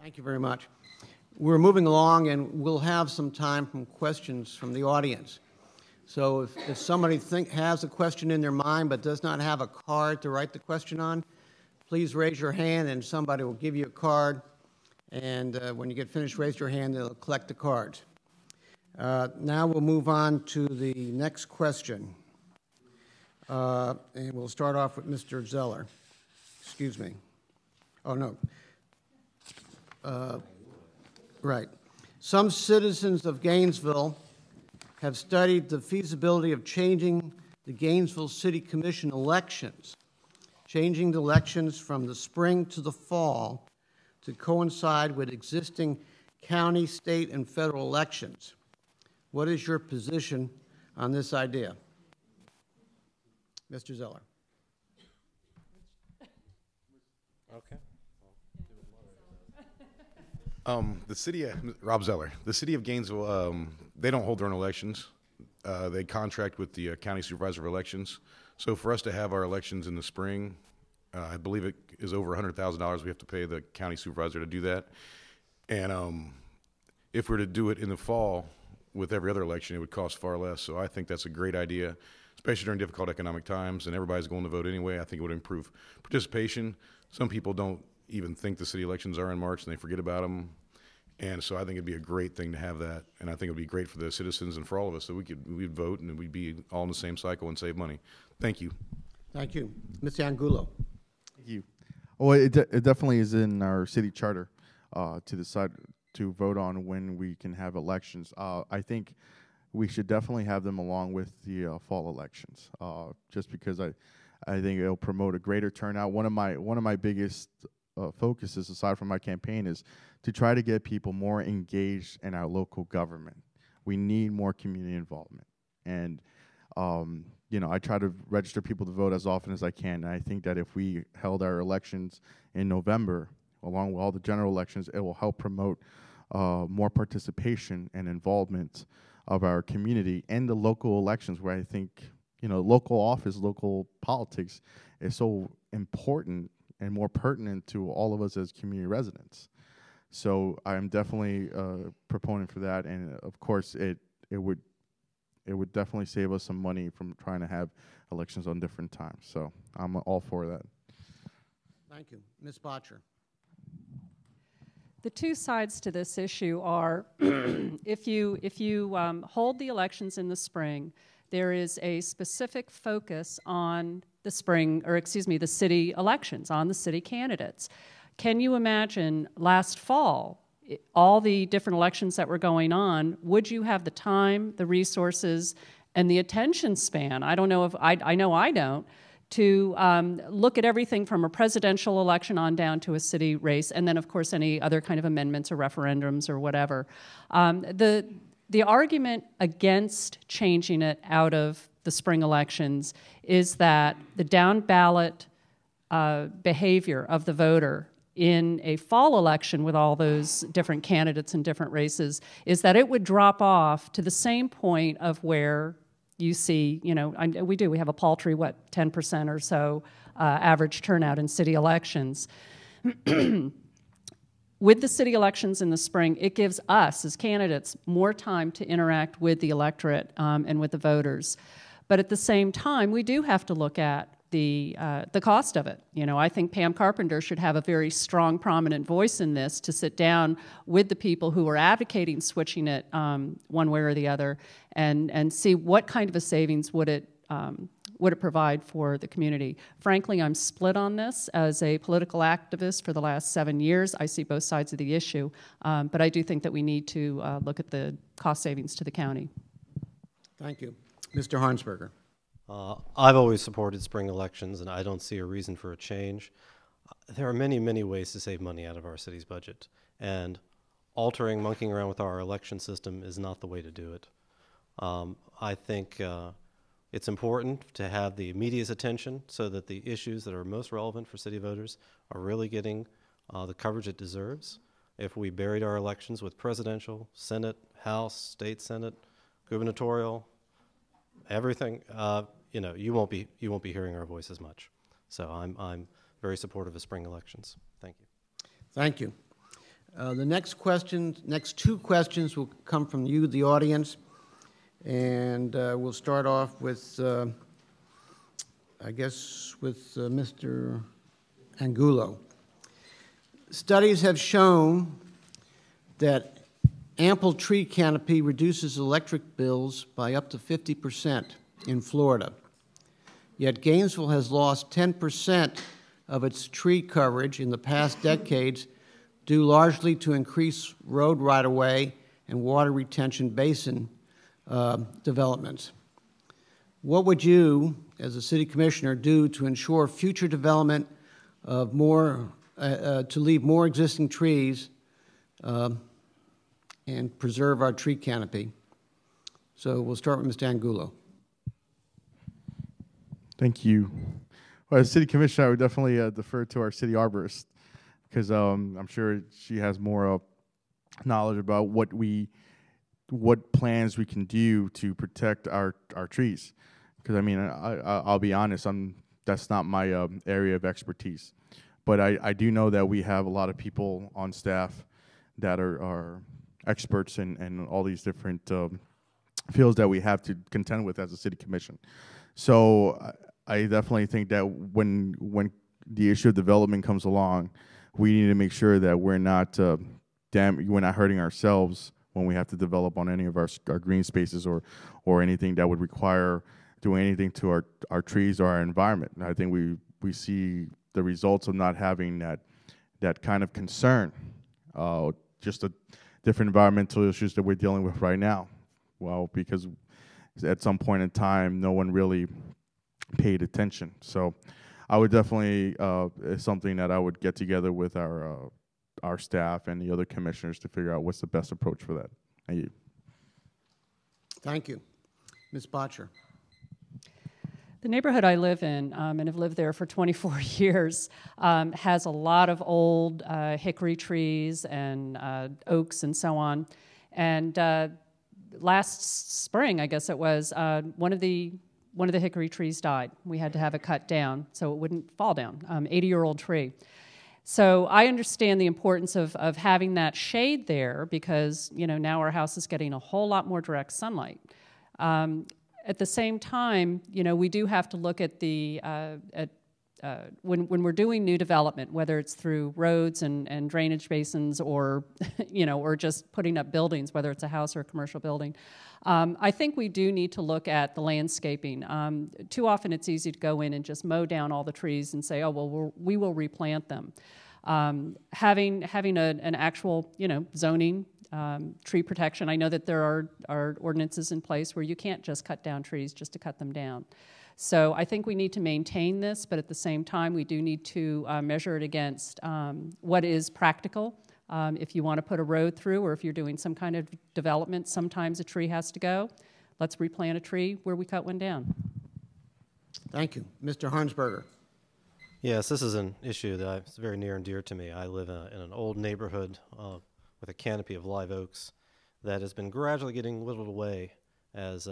Thank you very much. We're moving along, and we'll have some time for questions from the audience. So if somebody has a question in their mind but does not have a card to write the question on, please raise your hand, and somebody will give you a card. And when you get finished, raise your hand, and they'll collect the cards. Now we'll move on to the next question. And we'll start off with Mr. Zeller. Excuse me. Oh, no. Right. Some citizens of Gainesville have studied the feasibility of changing the Gainesville City Commission elections, changing the elections from the spring to the fall to coincide with existing county, state, and federal elections. What is your position on this idea? Mr. Zeller. Okay. Rob Zeller. The city of Gainesville, they don't hold their own elections. They contract with the county supervisor of elections. So for us to have our elections in the spring, I believe it is over $100,000 we have to pay the county supervisor to do that. And if we're to do it in the fall with every other election, it would cost far less. So I think that's a great idea, especially during difficult economic times, and everybody's going to vote anyway. I think it would improve participation. Some people don't even think the city elections are in March, and they forget about them. And so I think it'd be a great thing to have that, and I think it'd be great for the citizens and for all of us that we'd vote and we'd be all in the same cycle and save money. Thank you. Thank you. Mr. Angulo. Thank you. Well, it definitely is in our city charter to decide to vote on when we can have elections. I think we should definitely have them along with the fall elections, just because I think it'll promote a greater turnout. One of my biggest focuses, aside from my campaign, is to try to get people more engaged in our local government. We need more community involvement, and you know, I try to register people to vote as often as I can. And I think that if we held our elections in November, along with all the general elections, it will help promote more participation and involvement of our community in the local elections, where I think, you know, local office, local politics is so important and more pertinent to all of us as community residents. So I'm definitely a proponent for that, and of course it would definitely save us some money from trying to have elections on different times. So I'm all for that. Thank you. Ms. Bottcher. The two sides to this issue are if you hold the elections in the spring, there is a specific focus on the spring, or excuse me, the city elections, on the city candidates. Can you imagine last fall, all the different elections that were going on, would you have the time, the resources, and the attention span? I don't know if, I know I don't, to look at everything from a presidential election on down to a city race, and then of course any other kind of amendments or referendums or whatever. The argument against changing it out of the spring elections is that the down ballot behavior of the voter in a fall election with all those different candidates and different races is that it would drop off to the same point of where you see, you know, we have a paltry, what, 10% or so average turnout in city elections. With the city elections in the spring, it gives us as candidates more time to interact with the electorate and with the voters. But at the same time, we do have to look at the cost of it. You know, I think Pam Carpenter should have a very strong, prominent voice in this, to sit down with the people who are advocating switching it one way or the other, and see what kind of a savings would it provide for the community. Frankly, I'm split on this. As a political activist for the last 7 years, I see both sides of the issue, but I do think that we need to look at the cost savings to the county. Thank you. Mr. Harnsberger. I've always supported spring elections, and I don't see a reason for a change. There are many, many ways to save money out of our city's budget, and monkeying around with our election system is not the way to do it. I think it's important to have the media's attention so that the issues that are most relevant for city voters are really getting the coverage it deserves. If we buried our elections with presidential, Senate, House, State Senate, gubernatorial, everything, you know, you won't be hearing our voice as much. So I'm very supportive of spring elections. Thank you. Thank you. The next two questions will come from you, the audience, and we'll start off with, I guess, with Mr. Angulo. Studies have shown that ample tree canopy reduces electric bills by up to 50% in Florida. Yet Gainesville has lost 10% of its tree coverage in the past decades due largely to increased road right-of-way and water retention basin developments. What would you, as a city commissioner, do to ensure future development of more, to leave more existing trees and preserve our tree canopy? So we'll start with Mr. Angulo. Thank you. Well, as city commissioner, I would definitely defer to our city arborist, because I'm sure she has more knowledge about what plans we can do to protect our trees. Because I mean, I'll be honest, that's not my area of expertise. But I do know that we have a lot of people on staff that are experts in all these different fields that we have to contend with as a city commission. So I definitely think that when the issue of development comes along, we need to make sure that we're not hurting ourselves when we have to develop on any of our green spaces or anything that would require doing anything to our trees or our environment. And I think we see the results of not having that kind of concern, just the different environmental issues that we're dealing with right now. Well, because at some point in time, no one really paid attention. So I would definitely, it's something that I would get together with our staff and the other commissioners to figure out what's the best approach for that. Thank you. Thank you. Ms. Bottcher. The neighborhood I live in, and have lived there for 24 years, has a lot of old hickory trees and oaks and so on. And last spring, I guess it was, one of the hickory trees died. We had to have it cut down so it wouldn't fall down, 80-year-old tree. So I understand the importance of having that shade there because, you know, now our house is getting a whole lot more direct sunlight. At the same time, you know, we do have to look at the, when we're doing new development, whether it's through roads and drainage basins or, you know, or just putting up buildings, whether it's a house or a commercial building, I think we do need to look at the landscaping. Too often it's easy to go in and just mow down all the trees and say, oh, well, we will replant them. Having an actual, you know, zoning, tree protection. I know that there are ordinances in place where you can't just cut down trees just to cut them down. So I think we need to maintain this, but at the same time, we do need to measure it against what is practical. If you want to put a road through or if you're doing some kind of development, sometimes a tree has to go. Let's replant a tree where we cut one down. Thank you. Mr. Harnsberger. Yes, this is an issue that's very near and dear to me. I live in an old neighborhood with a canopy of live oaks that has been gradually getting whittled away as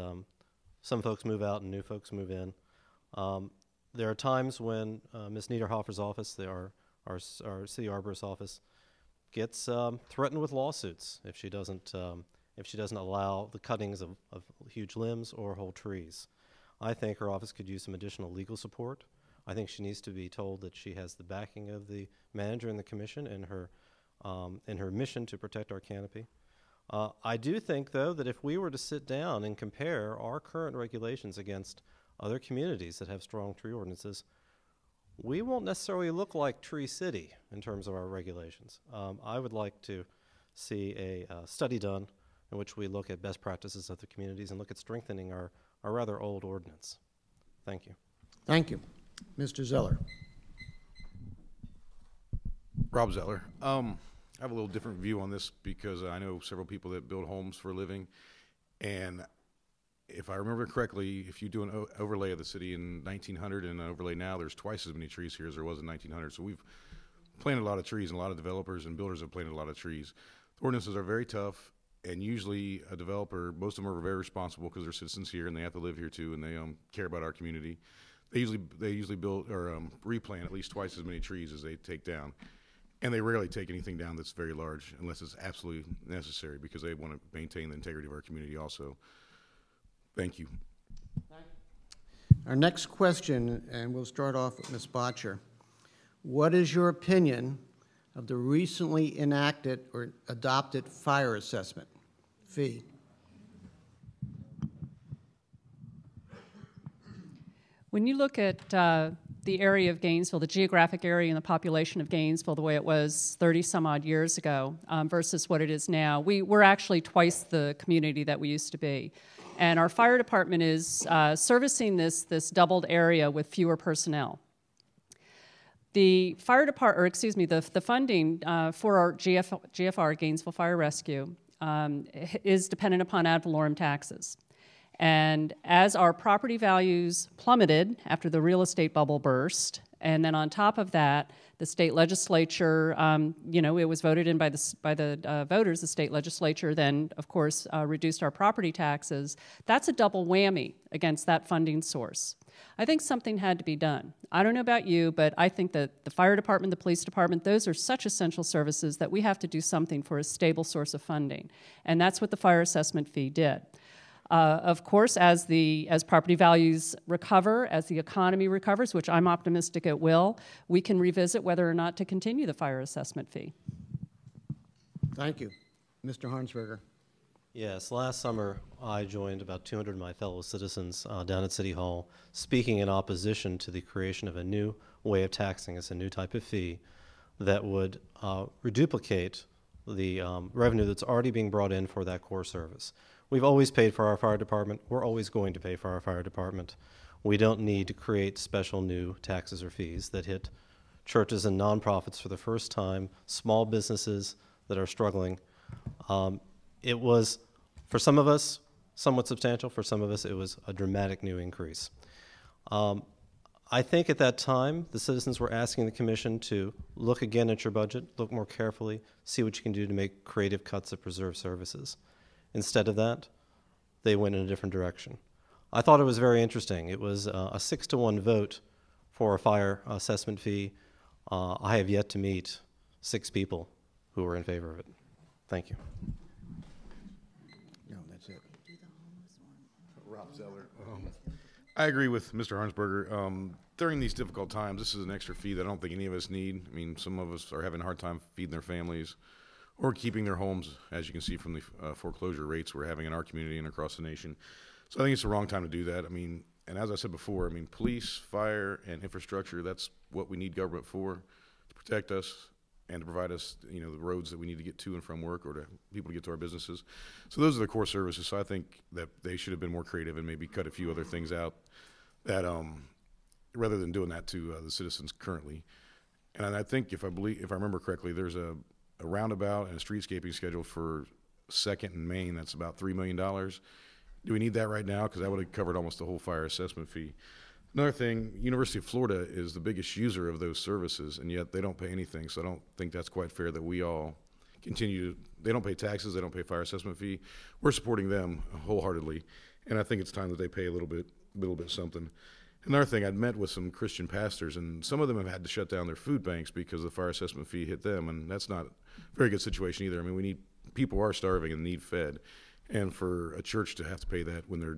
some folks move out and new folks move in. There are times when Ms. Niederhofer's office, our city arborist office, gets threatened with lawsuits if she doesn't allow the cuttings of huge limbs or whole trees. I think her office could use some additional legal support. I think she needs to be told that she has the backing of the manager and the commission in her mission to protect our canopy. I do think, though, that if we were to sit down and compare our current regulations against other communities that have strong tree ordinances, we won't necessarily look like Tree City in terms of our regulations. I would like to see a study done in which we look at best practices of the communities and look at strengthening our rather old ordinance. Thank you. Thank you. Mr. Zeller. Rob Zeller. I have a little different view on this because I know several people that build homes for a living, and if I remember correctly, if you do an overlay of the city in 1900 and an overlay now, there's twice as many trees here as there was in 1900. So we've planted a lot of trees, and a lot of developers and builders have planted a lot of trees. The ordinances are very tough, and usually a developer, most of them are very responsible because they're citizens here and they have to live here too, and they care about our community. They usually build or replant at least twice as many trees as they take down. And they rarely take anything down that's very large unless it's absolutely necessary because they want to maintain the integrity of our community also. Thank you. Our next question, and we'll start off with Ms. Bottcher. What is your opinion of the recently enacted or adopted fire assessment fee? When you look at the area of Gainesville, the geographic area and the population of Gainesville, the way it was 30 some odd years ago versus what it is now, we're actually twice the community that we used to be. And our fire department is servicing this doubled area with fewer personnel. The fire department, or excuse me, the funding for our GFR, Gainesville Fire Rescue, is dependent upon ad valorem taxes. And as our property values plummeted after the real estate bubble burst, and then on top of that, the state legislature, it was voted in by the voters. The state legislature then, of course, reduced our property taxes. That's a double whammy against that funding source. I think something had to be done. I don't know about you, but I think that the fire department, the police department, those are such essential services that we have to do something for a stable source of funding. And that's what the fire assessment fee did. Of course, as property values recover, as the economy recovers, which I'm optimistic it will, we can revisit whether or not to continue the fire assessment fee. Thank you. Mr. Harnsberger. Yes, last summer I joined about 200 of my fellow citizens down at City Hall speaking in opposition to the creation of a new way of taxing us, a new type of fee that would reduplicate the revenue that's already being brought in for that core service. We've always paid for our fire department. We're always going to pay for our fire department. We don't need to create special new taxes or fees that hit churches and nonprofits for the first time, small businesses that are struggling. It was, for some of us, somewhat substantial. For some of us, it was a dramatic new increase. I think at that time, the citizens were asking the commission to look again at your budget, look more carefully, see what you can do to make creative cuts that preserve services. Instead of that, they went in a different direction. I thought it was very interesting. It was a 6-to-1 vote for a fire assessment fee. I have yet to meet 6 people who were in favor of it. Thank you. No, that's it. Rob Zeller. I agree with Mr. Harnsberger. During these difficult times, this is an extra fee that I don't think any of us need. I mean, some of us are having a hard time feeding their families or keeping their homes, as you can see from the foreclosure rates we're having in our community and across the nation. So I think it's the wrong time to do that. I mean, and as I said before, I mean, police, fire, and infrastructure, that's what we need government for, to protect us and to provide us, the roads that we need to get to and from work or to people to get to our businesses. So those are the core services. So I think that they should have been more creative and maybe cut a few other things out that, rather than doing that to the citizens currently. And I think if I remember correctly, there's a roundabout and a streetscaping schedule for 2nd and Main that's about $3 million. Do we need that right now? Because that would have covered almost the whole fire assessment fee. Another thing, University of Florida is the biggest user of those services, and yet they don't pay anything, so I don't think that's quite fair that we all continue to, they don't pay taxes, they don't pay fire assessment fee. We're supporting them wholeheartedly, and I think it's time that they pay a little bit something. Another thing, I'd met with some Christian pastors, and some of them have had to shut down their food banks because the fire assessment fee hit them, and that's not a very good situation either. I mean, people are starving and need fed, and for a church to have to pay that when their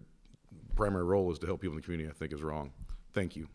primary role is to help people in the community, I think is wrong. Thank you.